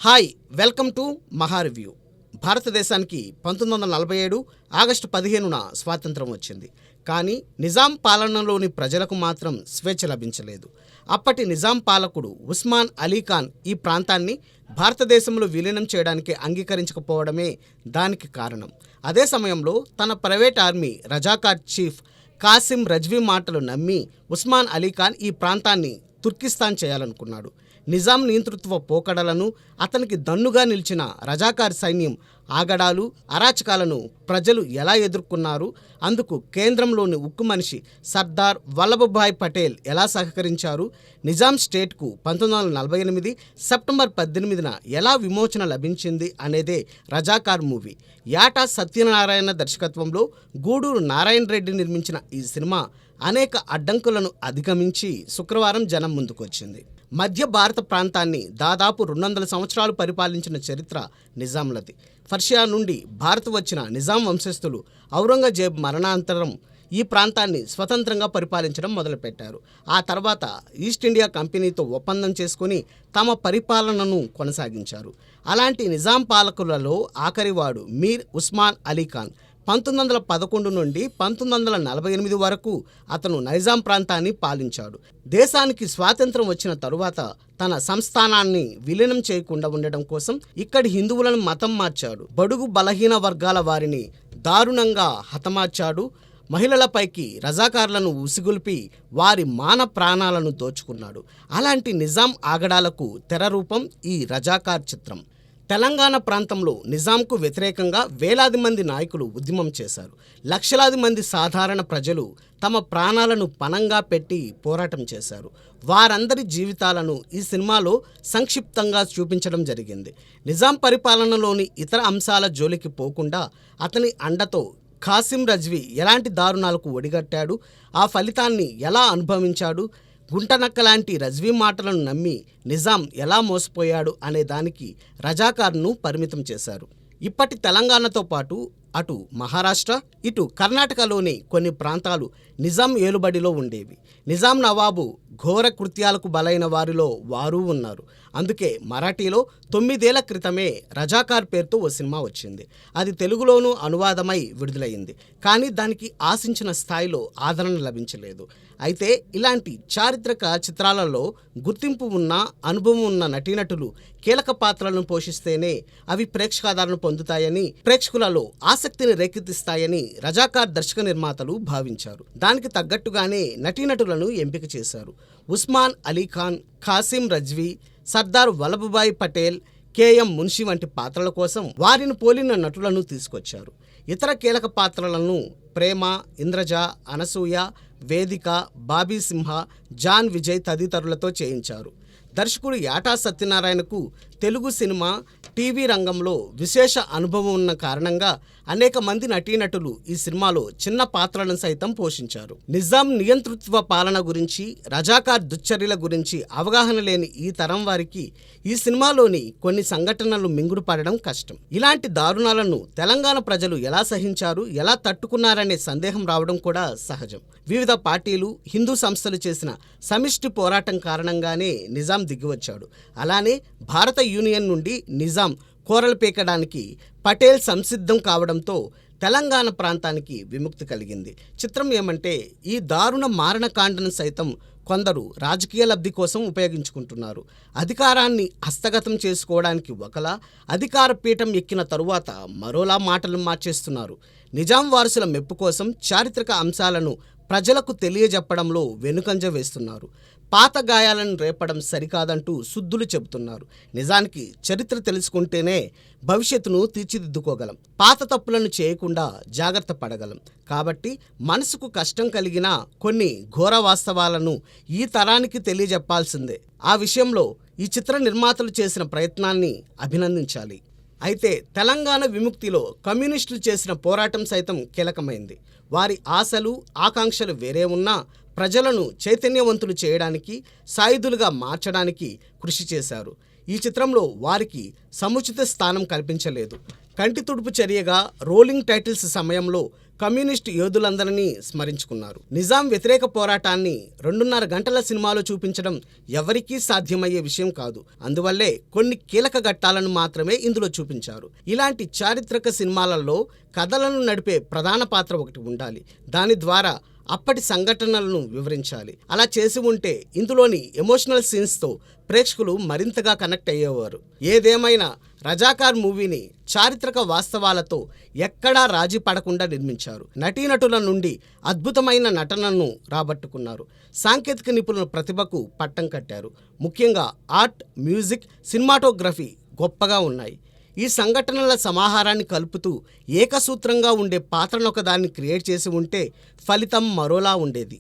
Hi welcome to మహారివ్యూ. భారతదేశానికి 1947 August 15న స్వాతంత్రం వచ్చింది. కానీ నిజాం పాలనలోని ప్రజలకు మాత్రం స్వేచ్ఛ లభించలేదు. అప్పటి నిజాం పాలకుడు ఉస్మాన్ అలీ ఖాన్ ఈ ప్రాంతాన్ని భారతదేశంలో విలీనం చేయడానికి అంగీకరించకపోవడమే దానికి కారణం. అదే సమయంలో తన private army Razakar chief Kasim Razvi మాటలు నమ్మి ఉస్మాన్ అలీ ఖాన్ ఈ ప్రాంతాన్ని తుర్కిస్తాన్ చేయాలనుకున్నాడు. నిజాం నియంతృత్వ పోకడలను, అతనికి దన్నుగా నిలిచిన రజాకార్ సైన్యం ఆగడాలు, అరాచకాలను ప్రజలు ఎలా ఎదుర్కొన్నారు, అందుకు కేంద్రంలోని ఉక్కు మనిషి సర్దార్ వల్లభభాయ్ పటేల్ ఎలా సహకరించారు, నిజాం స్టేట్కు 1948 సెప్టెంబర్ 18న ఎలా విమోచన లభించింది అనేదే రజాకార్ మూవీ. యాటా సత్యనారాయణ దర్శకత్వంలో గూడూరు నారాయణ రెడ్డి నిర్మించిన ఈ సినిమా అనేక అడ్డంకులను అధిగమించి శుక్రవారం జనం ముందుకొచ్చింది. మధ్య భారత ప్రాంతాన్ని దాదాపు 200 సంవత్సరాలు పరిపాలించిన చరిత్ర నిజాంలది. పర్షియా నుండి భారత్ వచ్చిన నిజాం వంశస్థులు ఔరంగజేబ్ మరణానంతరం ఈ ప్రాంతాన్ని స్వతంత్రంగా పరిపాలించడం మొదలుపెట్టారు. ఆ తర్వాత ఈస్ట్ ఇండియా కంపెనీతో ఒప్పందం చేసుకుని తమ పరిపాలనను కొనసాగించారు. అలాంటి నిజాం పాలకులలో ఆఖరివాడు మీర్ ఉస్మాన్ అలీ ఖాన్. 1911 నుండి 1948 వరకు అతను నైజాం ప్రాంతాన్ని పాలించాడు. దేశానికి స్వాతంత్రం వచ్చిన తరువాత తన సంస్థానాన్ని విలీనం చేయకుండా ఉండడం కోసం ఇక్కడి హిందువులను మతం మార్చాడు. బడుగు బలహీన వర్గాల వారిని దారుణంగా హతమార్చాడు. మహిళలపైకి రజాకార్లను ఉసిగొల్పి వారి మాన ప్రాణాలను దోచుకున్నాడు. అలాంటి నిజాం ఆగడాలకు తెరరూపం ఈ రజాకార్ చిత్రం. తెలంగాణ ప్రాంతంలో నిజాంకు వ్యతిరేకంగా వేలాది మంది నాయకులు ఉద్యమం చేశారు. లక్షలాది మంది సాధారణ ప్రజలు తమ ప్రాణాలను పణంగా పెట్టి పోరాటం చేశారు. వారందరి జీవితాలను ఈ సినిమాలో సంక్షిప్తంగా చూపించడం జరిగింది. నిజాం పరిపాలనలోని ఇతర అంశాల జోలికి పోకుండా అతని అండతో కాసిం రజ్వీ ఎలాంటి దారుణాలకు ఒడిగట్టాడు, ఆ ఫలితాన్ని ఎలా అనుభవించాడు, గుంటనక్క లాంటి రజ్వీ మాటలను నమ్మి నిజాం ఎలా మోసపోయాడు అనే దానికి రజాకార్ను పరిమితం చేశారు. ఇప్పటి తెలంగాణతో పాటు అటు మహారాష్ట్ర, ఇటు కర్ణాటకలోని కొన్ని ప్రాంతాలు నిజాం ఏలుబడిలో ఉండేవి. నిజాం నవాబు ఘోర కృత్యాలకు బలైన వారిలో వారు ఉన్నారు. అందుకే మరాఠీలో 9 ఏళ్ల క్రితమే రజాకార్ పేరుతో ఓ సినిమా వచ్చింది. అది తెలుగులోనూ అనువాదమై విడుదలైంది. కానీ దానికి ఆశించిన స్థాయిలో ఆదరణ లభించలేదు. అయితే ఇలాంటి చారిత్రక చిత్రాలలో గుర్తింపు ఉన్న, అనుభవం ఉన్న నటీనటులు కీలక పాత్రలను పోషిస్తేనే అవి ప్రేక్షకాదరణ పొందుతాయని, ప్రేక్షకులలో ఆసక్తిని రేకెత్తిస్తాయని రజాకార్ దర్శక నిర్మాతలు భావించారు. దానికి తగ్గట్టుగానే నటీనటులను ఎంపిక చేశారు. ఉస్మాన్ అలీ ఖాన్, కాసిం రజ్వీ, సర్దార్ వల్లభభాయ్ పటేల్, కేఎం మున్షి వంటి పాత్రల కోసం వారిని పోలిన నటులను తీసుకొచ్చారు. ఇతర కీలక పాత్రలను ప్రేమ, ఇంద్రజ, అనసూయ, వేదిక, బాబీ సింహ, జాన్ విజయ్ తదితరులతో చేయించారు. దర్శకుడు యాటా సత్యనారాయణకు తెలుగు సినిమా, టీవీ రంగంలో విశేష అనుభవం ఉన్న కారణంగా అనేక మంది నటీనటులు ఈ సినిమాలో చిన్న పాత్రలను సైతం పోషించారు. నిజాం నియంతృత్వ పాలన గురించి, రజాకార్ దుశ్చర్యల గురించి అవగాహన లేని ఈ తరం వారికి ఈ సినిమాలోని కొన్ని సంఘటనలు మింగుడు పడడం కష్టం. ఇలాంటి దారుణాలను తెలంగాణ ప్రజలు ఎలా సహించారు, ఎలా తట్టుకున్నారనే సందేహం రావడం కూడా సహజం. వివిధ పార్టీలు, హిందూ సంస్థలు చేసిన సమిష్టి పోరాటం కారణంగానే నిజాం దిగివచ్చాడు. అలానే భారత యూనియన్ నుండి నిజాం కోరలు పీకడానికి పటేల్ సంసిద్ధం కావడంతో తెలంగాణ ప్రాంతానికి విముక్తి కలిగింది. చిత్రం ఏమంటే, ఈ దారుణ మారణకాండను సైతం కొందరు రాజకీయ లబ్ధి కోసం ఉపయోగించుకుంటున్నారు. అధికారాన్ని హస్తగతం చేసుకోవడానికి ఒకలా, అధికార పీఠం ఎక్కిన తరువాత మరోలా మాటలు మార్చేస్తున్నారు. నిజాం వారసుల మెప్పు కోసం చారిత్రక అంశాలను ప్రజలకు తెలియజెప్పడంలో వెనుకంజ వేస్తున్నారు. పాత గాయాలను రేపడం సరికాదంటూ శుద్ధులు చెబుతున్నారు. నిజానికి చరిత్ర తెలుసుకుంటేనే భవిష్యత్తును తీర్చిదిద్దుకోగలం. పాత తప్పులను చేయకుండా జాగ్రత్త పడగలం. కాబట్టి మనసుకు కష్టం కలిగిన కొన్ని ఘోర వాస్తవాలను ఈ తరానికి తెలియజెప్పాల్సిందే. ఆ విషయంలో ఈ చిత్ర నిర్మాతలు చేసిన ప్రయత్నాన్ని అభినందించాలి. అయితే తెలంగాణ విముక్తిలో కమ్యూనిస్టులు చేసిన పోరాటం సైతం కీలకమైంది. వారి ఆశలు, ఆకాంక్షలు వేరే ఉన్నా ప్రజలను చైతన్యవంతులు చేయడానికి, సాయుధులుగా మార్చడానికి కృషి చేశారు. ఈ చిత్రంలో వారికి సముచిత స్థానం కల్పించలేదు. కంటి తుడుపు చర్యగా రోలింగ్ టైటిల్స్ సమయంలో కమ్యూనిస్ట్ యోధులందరినీ స్మరించుకున్నారు. నిజాం వ్యతిరేక పోరాటాన్ని 2.5 గంటల సినిమాలో చూపించడం ఎవరికీ సాధ్యమయ్యే విషయం కాదు. అందువల్లే కొన్ని కీలక ఘట్టాలను మాత్రమే ఇందులో చూపించారు. ఇలాంటి చారిత్రక సినిమాలలో కథలను నడిపే ప్రధాన పాత్ర ఒకటి ఉండాలి. దాని ద్వారా అప్పటి సంఘటనలను వివరించాలి. అలా చేసి ఉంటే ఇందులోని ఎమోషనల్ సీన్స్తో ప్రేక్షకులు మరింతగా కనెక్ట్ అయ్యేవారు. ఏదేమైనా రజాకార్ మూవీని చారిత్రక వాస్తవాలతో ఎక్కడా రాజీ పడకుండా నిర్మించారు. నటీనటుల నుండి అద్భుతమైన నటనను రాబట్టుకున్నారు. సాంకేతిక నిపుణుల ప్రతిభకు పట్టం కట్టారు. ముఖ్యంగా ఆర్ట్, మ్యూజిక్, సినిమాటోగ్రఫీ గొప్పగా ఉన్నాయి. ఈ సంఘటనల సమాహారాన్ని కలుపుతూ ఏకసూత్రంగా ఉండే పాత్రనొకదాన్ని క్రియేట్ చేసి ఉంటే ఫలితం మరోలా ఉండేది.